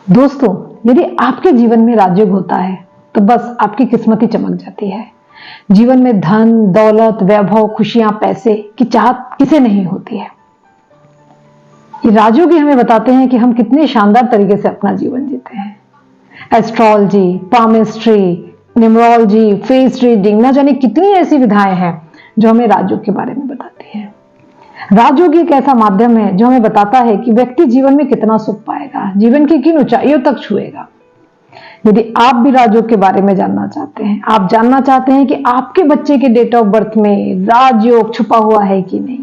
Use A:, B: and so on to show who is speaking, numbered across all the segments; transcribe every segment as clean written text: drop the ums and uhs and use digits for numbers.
A: दोस्तों, यदि आपके जीवन में राजयोग होता है तो बस आपकी किस्मत ही चमक जाती है। जीवन में धन, दौलत, वैभव, खुशियां, पैसे की चाहत किसे नहीं होती है। ये राजयोग ही हमें बताते हैं कि हम कितने शानदार तरीके से अपना जीवन जीते हैं। Astrology, palmistry, numerology, face reading, न जाने कितनी ऐसी विधाएं हैं जो हमें राजयोग के बारे में बताती हैं। राजयोग एक ऐसा माध्यम है जो हमें बताता है कि व्यक्ति जीवन में कितना सुख पाएगा, जीवन की किन ऊंचाइयों तक छुएगा। यदि आप भी राजयोग के बारे में जानना चाहते हैं, आप जानना चाहते हैं कि आपके बच्चे के डेट ऑफ बर्थ में राजयोग छुपा हुआ है कि नहीं,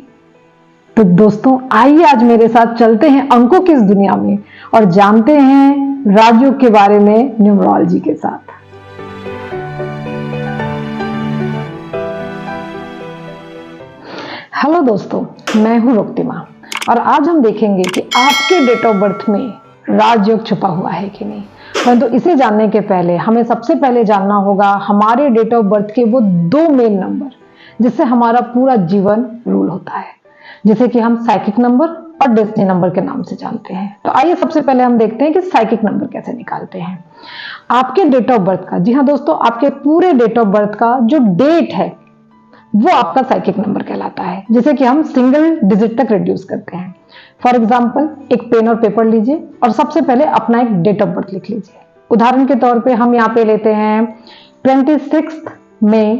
A: तो दोस्तों आइए आज मेरे साथ चलते हैं अंकों की इस दुनिया में और जानते हैं राजयोग के बारे में न्यूमरोलॉजी के साथ। हेलो दोस्तों, मैं हूं रुक्तिमा और आज हम देखेंगे कि आपके डेट ऑफ बर्थ में राजयोग छुपा हुआ है कि नहीं। परंतु इसे जानने के पहले हमें सबसे पहले जानना होगा हमारे डेट ऑफ बर्थ के वो दो मेन नंबर जिससे हमारा पूरा जीवन रूल होता है, जिसे कि हम साइकिक नंबर और डेस्टिनी नंबर के नाम से जानते हैं। तो आइए सबसे पहले हम देखते हैं कि साइकिक नंबर कैसे निकालते हैं। आपके डेट ऑफ बर्थ का, जी हाँ दोस्तों, आपके पूरे डेट ऑफ बर्थ का जो डेट है वो आपका साइकिक नंबर कहलाता है, जिसे कि हम सिंगल डिजिट तक रिड्यूस करते हैं। फॉर एग्जाम्पल, एक पेन और पेपर लीजिए और सबसे पहले अपना एक डेट ऑफ बर्थ लिख लीजिए। उदाहरण के तौर पे हम यहाँ पे लेते हैं 26 मई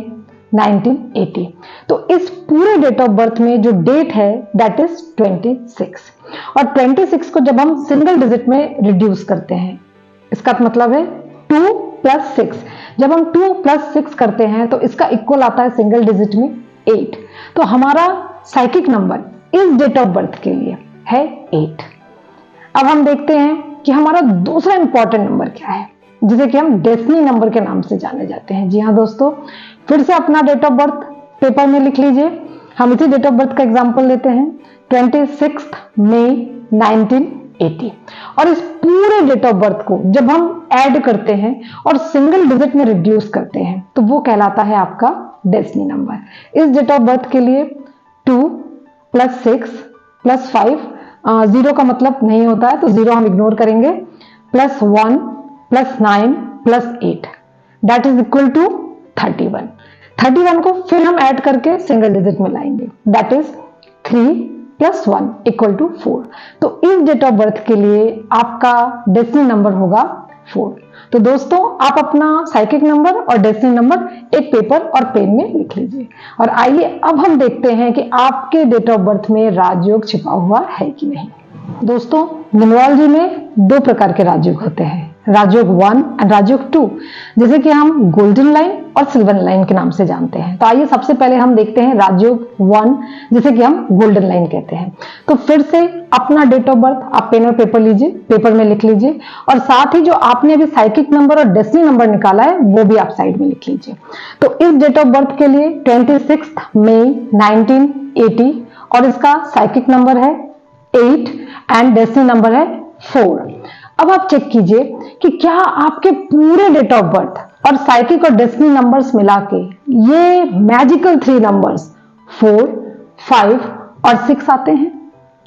A: 1980। तो इस पूरे डेट ऑफ बर्थ में जो डेट है दैट इज 26, और 26 को जब हम सिंगल डिजिट में रिड्यूस करते हैं, इसका मतलब है 2 + 6। जब हम 2 + 6 करते हैं तो इसका इक्वल आता है सिंगल डिजिट में 8। तो हमारा साइकिक नंबर इस डेट ऑफ बर्थ के लिए है 8। अब हम देखते हैं कि हमारा दूसरा इंपॉर्टेंट नंबर क्या है, जिसे कि हम डेस्टिनी नंबर के नाम से जाने जाते हैं। जी हाँ दोस्तों, फिर से अपना डेट ऑफ बर्थ पेपर में लिख लीजिए। हम इसी डेट ऑफ बर्थ का एग्जाम्पल लेते हैं 26 मई 1980, और इस पूरे डेट ऑफ बर्थ को जब हम ऐड करते हैं और सिंगल डिजिट में रिड्यूस करते हैं तो वो कहलाता है आपका डेस्टिनी नंबर। इस डेट ऑफ बर्थ के लिए 2 + 6 + 5, 0 का मतलब नहीं होता है तो 0 हम इग्नोर करेंगे, +1 + 9 + 8 दैट इज इक्वल टू 31। 31 को फिर हम ऐड करके सिंगल डिजिट में लाएंगे, दैट इज 3 + 1 = 4। तो इस डेट ऑफ बर्थ के लिए आपका डेस्टिनी नंबर होगा 4। तो दोस्तों आप अपना साइकिक नंबर और डेस्टिनी नंबर एक पेपर और पेन में लिख लीजिए। और आइए अब हम देखते हैं कि आपके डेट ऑफ बर्थ में राजयोग छिपा हुआ है कि नहीं। दोस्तों, न्यूमरोलॉजी में 2 प्रकार के राजयोग होते हैं, राजयोग 1 और राजयोग 2, जिसे कि हम गोल्डन लाइन और सिल्वर लाइन के नाम से जानते हैं। तो आइए सबसे पहले हम देखते हैं राजयोग 1, जिसे कि हम गोल्डन लाइन कहते हैं। तो फिर से अपना डेट ऑफ बर्थ आप पेन और पेपर लीजिए, पेपर में लिख लीजिए, और साथ ही जो आपने अभी साइकिक नंबर और डेस्टिनी नंबर निकाला है वो भी आप साइड में लिख लीजिए। तो इस डेट ऑफ बर्थ के लिए 26 मई 1980 और इसका साइकिक नंबर है 8 एंड डेस्टिनी नंबर है 4। अब आप चेक कीजिए कि क्या आपके पूरे डेट ऑफ बर्थ और साइकिक और डेस्टिनी नंबर्स मिला के ये मैजिकल 3 नंबर्स 4, 5 और 6 आते हैं।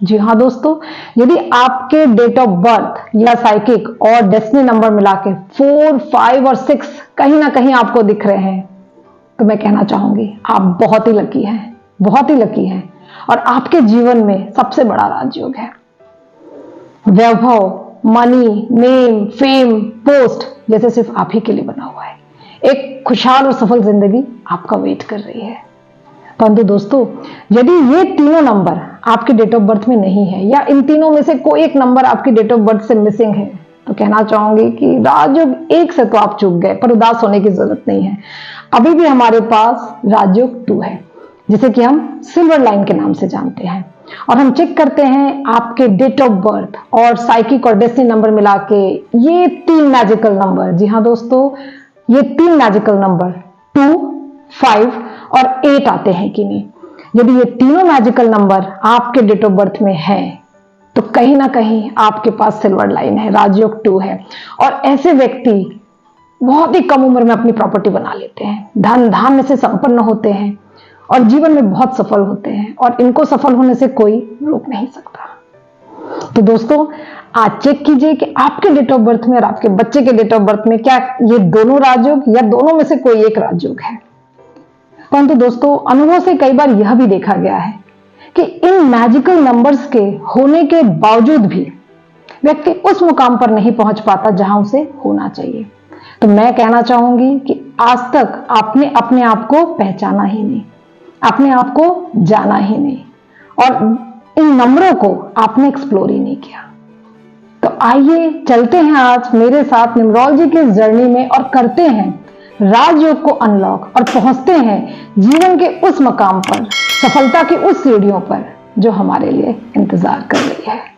A: जी हाँ दोस्तों, यदि आपके डेट ऑफ बर्थ या साइकिक और डेस्टिनी नंबर मिला के 4, 5 और 6 कहीं ना कहीं आपको दिख रहे हैं तो मैं कहना चाहूंगी आप बहुत ही लकी हैं, बहुत ही लकी हैं, और आपके जीवन में सबसे बड़ा राजयोग है। वैभव, मनी, नेम, फेम, पोस्ट जैसे सिर्फ आप ही के लिए बना हुआ है। एक खुशहाल और सफल जिंदगी आपका वेट कर रही है। परंतु दोस्तों, यदि ये तीनों नंबर आपके डेट ऑफ बर्थ में नहीं है या इन तीनों में से कोई एक नंबर आपकी डेट ऑफ बर्थ से मिसिंग है तो कहना चाहूंगी कि राजयोग 1 से तो आप चूक गए, पर उदास होने की जरूरत नहीं है। अभी भी हमारे पास राजयोग 2 है, जिसे कि हम सिल्वर लाइन के नाम से जानते हैं। और हम चेक करते हैं आपके डेट ऑफ बर्थ और साइकिक और डेस्टिनी नंबर मिला के ये 3 मैजिकल नंबर, जी हाँ दोस्तों, ये 3 मैजिकल नंबर 2, 5 और 8 आते हैं कि नहीं। यदि ये तीनों मैजिकल नंबर आपके डेट ऑफ बर्थ में है तो कहीं ना कहीं आपके पास सिल्वर लाइन है, राजयोग 2 है। और ऐसे व्यक्ति बहुत ही कम उम्र में अपनी प्रॉपर्टी बना लेते हैं, धन धान्य से संपन्न होते हैं और जीवन में बहुत सफल होते हैं, और इनको सफल होने से कोई रोक नहीं सकता। तो दोस्तों आज चेक कीजिए कि आपके डेट ऑफ बर्थ में और आपके बच्चे के डेट ऑफ बर्थ में क्या ये दोनों राजयोग या दोनों में से कोई एक राजयोग है। परंतु दोस्तों, अनुभव से कई बार यह भी देखा गया है कि इन मैजिकल नंबर्स के होने के बावजूद भी व्यक्ति उस मुकाम पर नहीं पहुंच पाता जहां उसे होना चाहिए। तो मैं कहना चाहूंगी कि आज तक आपने अपने आप को पहचाना ही नहीं, अपने आप को जाना ही नहीं, और इन नंबरों को आपने एक्सप्लोर ही नहीं किया। तो आइए चलते हैं आज मेरे साथ न्यूमरोलॉजी के जर्नी में और करते हैं राजयोग को अनलॉक और पहुंचते हैं जीवन के उस मकाम पर, सफलता की उस सीढ़ियों पर जो हमारे लिए इंतजार कर रही है।